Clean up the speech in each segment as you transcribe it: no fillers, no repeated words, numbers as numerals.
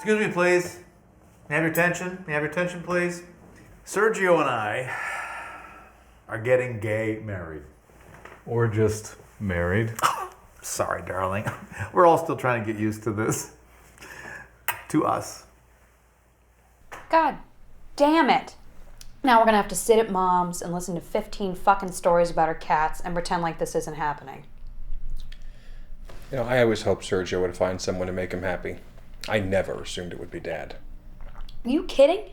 Excuse me, please. May I have your attention? May I have your attention, please? Sergio and I are getting gay married. Or just married. Sorry, darling. We're all still trying to get used to this. To us. God damn it. Now we're gonna have to sit at mom's and listen to 15 fucking stories about our cats and pretend like this isn't happening. You know, I always hoped Sergio would find someone to make him happy. I never assumed it would be Dad. Are you kidding?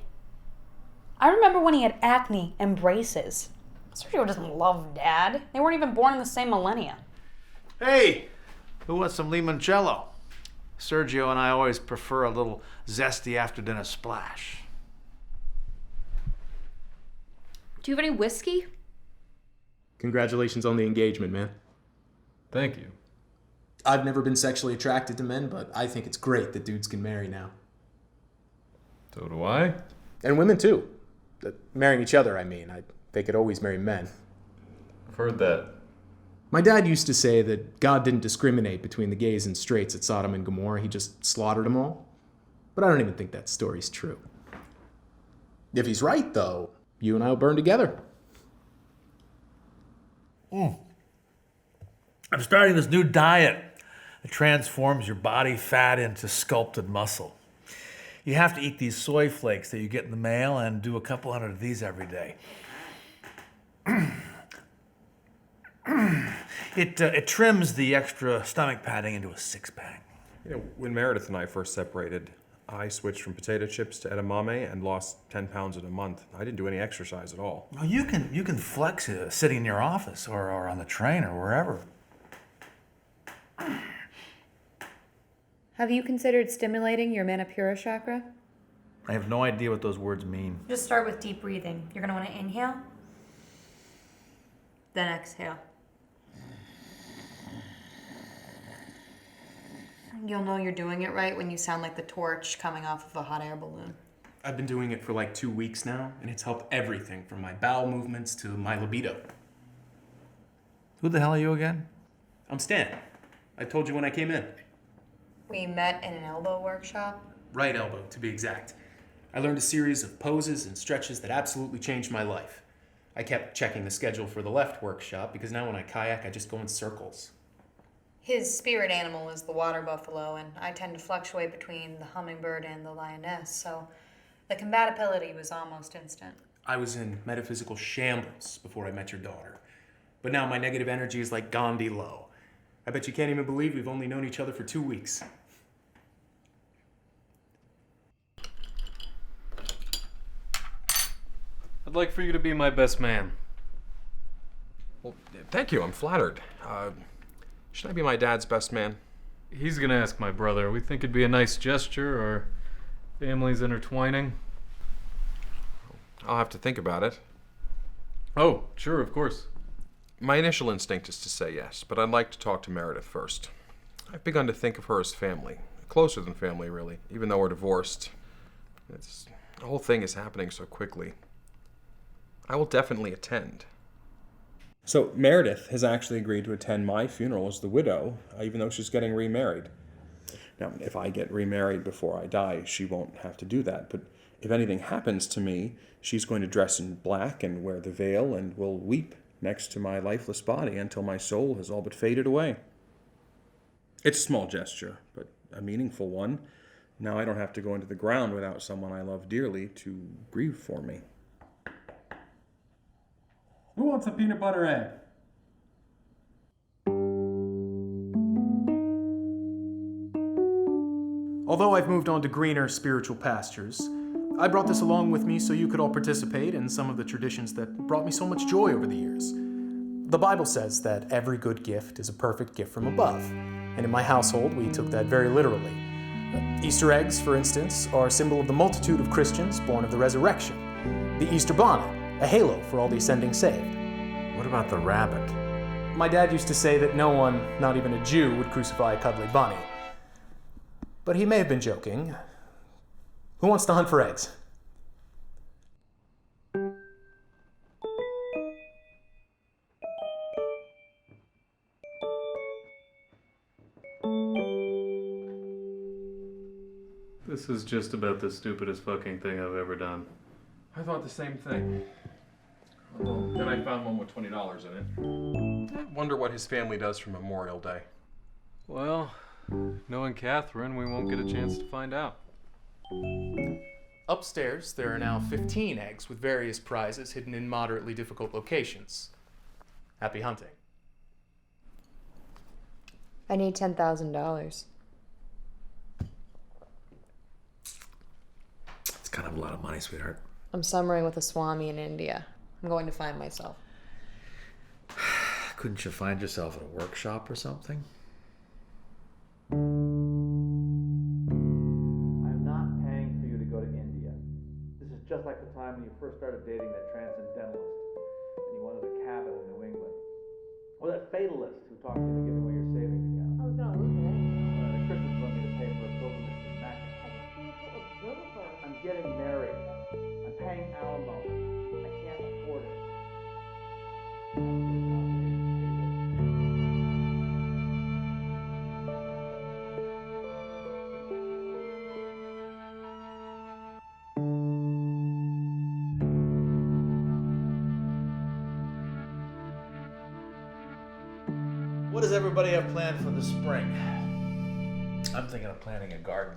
I remember when he had acne and braces. Sergio doesn't love Dad. They weren't even born in the same millennia. Hey, who wants some limoncello? Sergio and I always prefer a little zesty after dinner splash. Do you have any whiskey? Congratulations on the engagement, man. Thank you. I've never been sexually attracted to men, but I think it's great that dudes can marry now. So do I. And women too. Marrying each other, I mean. They could always marry men. I've heard that. My dad used to say that God didn't discriminate between the gays and straights at Sodom and Gomorrah. He just slaughtered them all. But I don't even think that story's true. If he's right, though, you and I will burn together. I'm starting this new diet that transforms your body fat into sculpted muscle. You have to eat these soy flakes that you get in the mail and do a couple hundred of these every day. It trims the extra stomach padding into a six-pack. You know, when Meredith and I first separated, I switched from potato chips to edamame and lost 10 pounds in a month. I didn't do any exercise at all. Well, you can flex sitting in your office or on the train or wherever. Have you considered stimulating your Manipura chakra? I have no idea what those words mean. Just start with deep breathing. You're going to want to inhale, then exhale. You'll know you're doing it right when you sound like the torch coming off of a hot air balloon. I've been doing it for like 2 weeks now, and it's helped everything from my bowel movements to my libido. Who the hell are you again? I'm Stan. I told you when I came in. We met in an elbow workshop. Right elbow, to be exact. I learned a series of poses and stretches that absolutely changed my life. I kept checking the schedule for the left workshop because now when I kayak, I just go in circles. His spirit animal is the water buffalo, and I tend to fluctuate between the hummingbird and the lioness, so the compatibility was almost instant. I was in metaphysical shambles before I met your daughter. But now my negative energy is like Gandhi low. I bet you can't even believe we've only known each other for 2 weeks. I'd like for you to be my best man. Well, thank you. I'm flattered. Should I be my dad's best man? He's gonna ask my brother. We think it'd be a nice gesture, our families intertwining. I'll have to think about it. Oh, sure, of course. My initial instinct is to say yes, but I'd like to talk to Meredith first. I've begun to think of her as family. Closer than family, really, even though we're divorced. The whole thing is happening so quickly. I will definitely attend. So Meredith has actually agreed to attend my funeral as the widow, even though she's getting remarried. Now, if I get remarried before I die, she won't have to do that. But if anything happens to me, she's going to dress in black and wear the veil and will weep next to my lifeless body until my soul has all but faded away. It's a small gesture, but a meaningful one. Now I don't have to go into the ground without someone I love dearly to grieve for me. Who wants a peanut butter egg? Although I've moved on to greener spiritual pastures, I brought this along with me so you could all participate in some of the traditions that brought me so much joy over the years. The Bible says that every good gift is a perfect gift from above, and in my household we took that very literally. Easter eggs, for instance, are a symbol of the multitude of Christians born of the resurrection. The Easter bonnet, a halo for all the ascending saved. What about the rabbit? My dad used to say that no one, not even a Jew, would crucify a cuddly bunny. But he may have been joking. Who wants to hunt for eggs? This is just about the stupidest fucking thing I've ever done. I thought the same thing. Well, then I found one with $20 in it. I wonder what his family does for Memorial Day. Well, knowing Catherine, we won't get a chance to find out. Upstairs, there are now 15 eggs with various prizes hidden in moderately difficult locations. Happy hunting. I need $10,000. It's kind of a lot of money, sweetheart. I'm summering with a Swami in India. I'm going to find myself. Couldn't you find yourself at a workshop or something? I'm not paying for you to go to India. This is just like the time when you first started dating that transcendentalist and you wanted a cabin in New England. Or that fatalist who talked you into giving away your savings account. I was going to lose it anyway. The Christians want me to pay for a pilgrimage to Mecca. I'm getting married. I'm paying alimony. I can't afford it. What does everybody have planned for the spring? I'm thinking of planting a garden.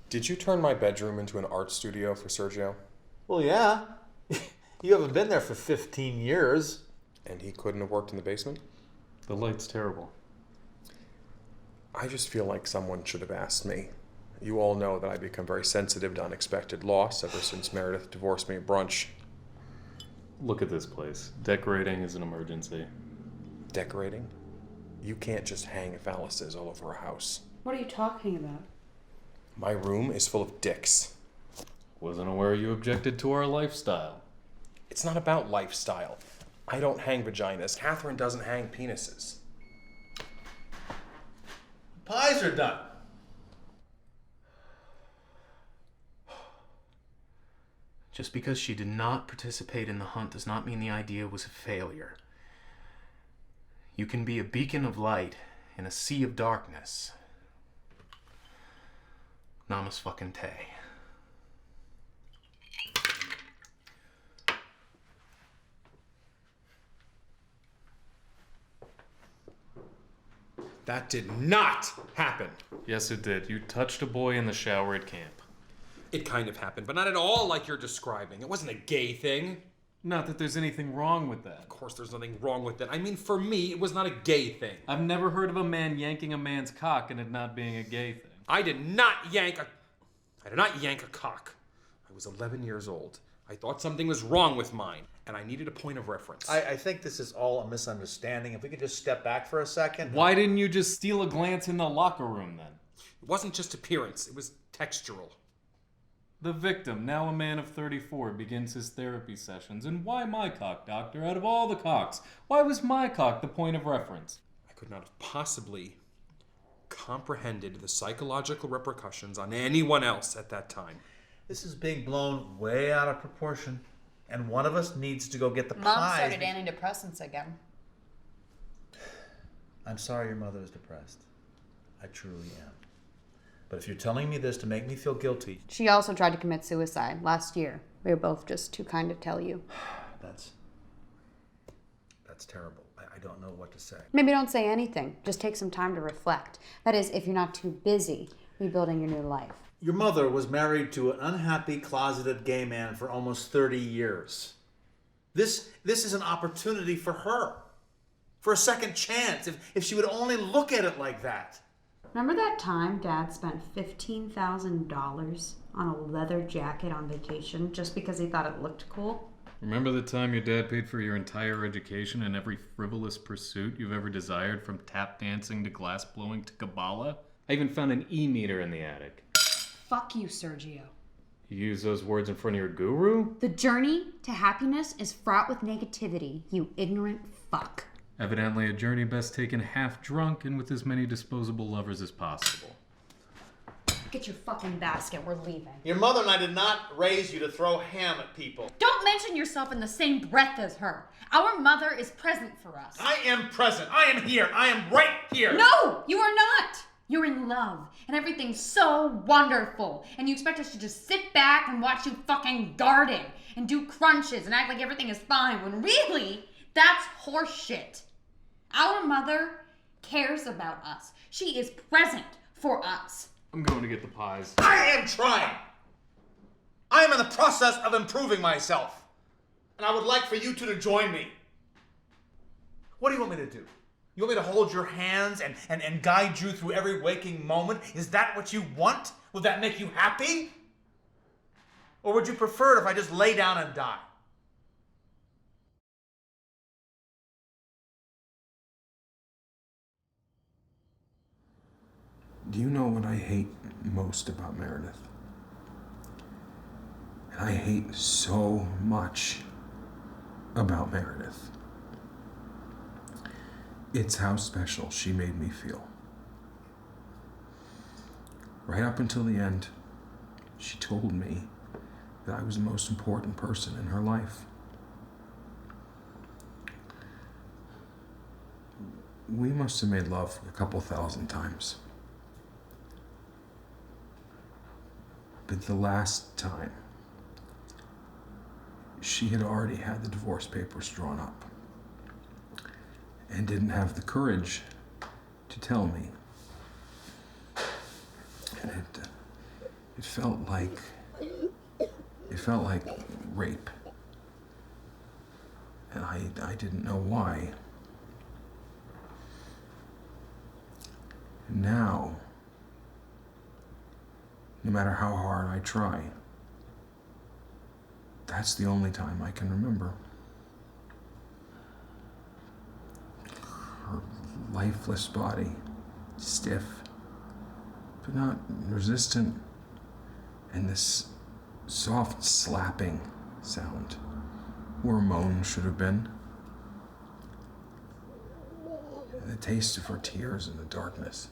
Did you turn my bedroom into an art studio for Sergio? Well, yeah. You haven't been there for 15 years. And he couldn't have worked in the basement? The light's terrible. I just feel like someone should have asked me. You all know that I become very sensitive to unexpected loss ever since Meredith divorced me at brunch. Look at this place. Decorating is an emergency. Decorating? You can't just hang phalluses all over a house. What are you talking about? My room is full of dicks. Wasn't aware you objected to our lifestyle. It's not about lifestyle. I don't hang vaginas. Catherine doesn't hang penises. Pies are done. Just because she did not participate in the hunt does not mean the idea was a failure. You can be a beacon of light in a sea of darkness. Namaste. That did not happen. Yes, it did. You touched a boy in the shower at camp. It kind of happened, but not at all like you're describing. It wasn't a gay thing. Not that there's anything wrong with that. Of course there's nothing wrong with it. I mean, for me, it was not a gay thing. I've never heard of a man yanking a man's cock and it not being a gay thing. I did not yank a cock. I was 11 years old. I thought something was wrong with mine, and I needed a point of reference. I think this is all a misunderstanding. If we could just step back for a second. Why didn't you just steal a glance in the locker room then? It wasn't just appearance, it was textural. The victim, now a man of 34, begins his therapy sessions. And why my cock, doctor? Out of all the cocks, why was my cock the point of reference? I could not have possibly comprehended the psychological repercussions on anyone else at that time. This is being blown way out of proportion. And one of us needs to go get the Mom pies. started antidepressants again. I'm sorry your mother is depressed. I truly am. But if you're telling me this to make me feel guilty... She also tried to commit suicide last year. We were both just too kind to tell you. That's terrible. I don't know what to say. Maybe don't say anything. Just take some time to reflect. That is, if you're not too busy rebuilding your new life. Your mother was married to an unhappy, closeted gay man for almost 30 years. This is an opportunity for her. For a second chance, if she would only look at it like that. Remember that time Dad spent $15,000 on a leather jacket on vacation just because he thought it looked cool? Remember the time your dad paid for your entire education and every frivolous pursuit you've ever desired, from tap dancing to glass blowing to Kabbalah? I even found an e-meter in the attic. Fuck you, Sergio. You use those words in front of your guru? The journey to happiness is fraught with negativity, you ignorant fuck. Evidently a journey best taken half drunk and with as many disposable lovers as possible. Get your fucking basket, we're leaving. Your mother and I did not raise you to throw ham at people. Don't mention yourself in the same breath as her. Our mother is present for us. I am present. I am here. I am right here. No, you are not. You're in love, and everything's so wonderful. And you expect us to just sit back and watch you fucking garden and do crunches and act like everything is fine, when really, that's horseshit. Our mother cares about us. She is present for us. I'm going to get the pies. I am trying. I am in the process of improving myself. And I would like for you two to join me. What do you want me to do? You want me to hold your hands and guide you through every waking moment? Is that what you want? Will that make you happy? Or would you prefer it if I just lay down and die? Do you know what I hate most about Meredith? And I hate so much about Meredith. It's how special she made me feel. Right up until the end, she told me that I was the most important person in her life. We must have made love a couple thousand times. But the last time, she had already had the divorce papers drawn up and didn't have the courage to tell me. And it felt like rape. And I didn't know why. And now, no matter how hard I try, that's the only time I can remember. Her lifeless body, stiff, but not resistant, and this soft slapping sound where a moan should have been. And the taste of her tears in the darkness.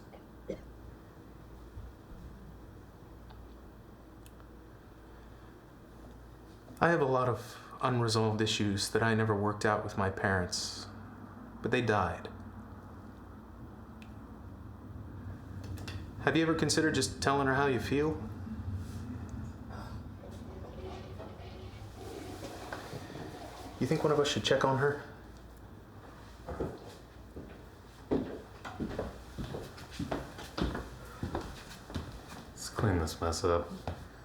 I have a lot of unresolved issues that I never worked out with my parents, but they died. Have you ever considered just telling her how you feel? You think one of us should check on her? Let's clean this mess up.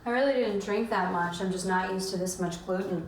I really didn't drink that much. I'm just not used to this much gluten.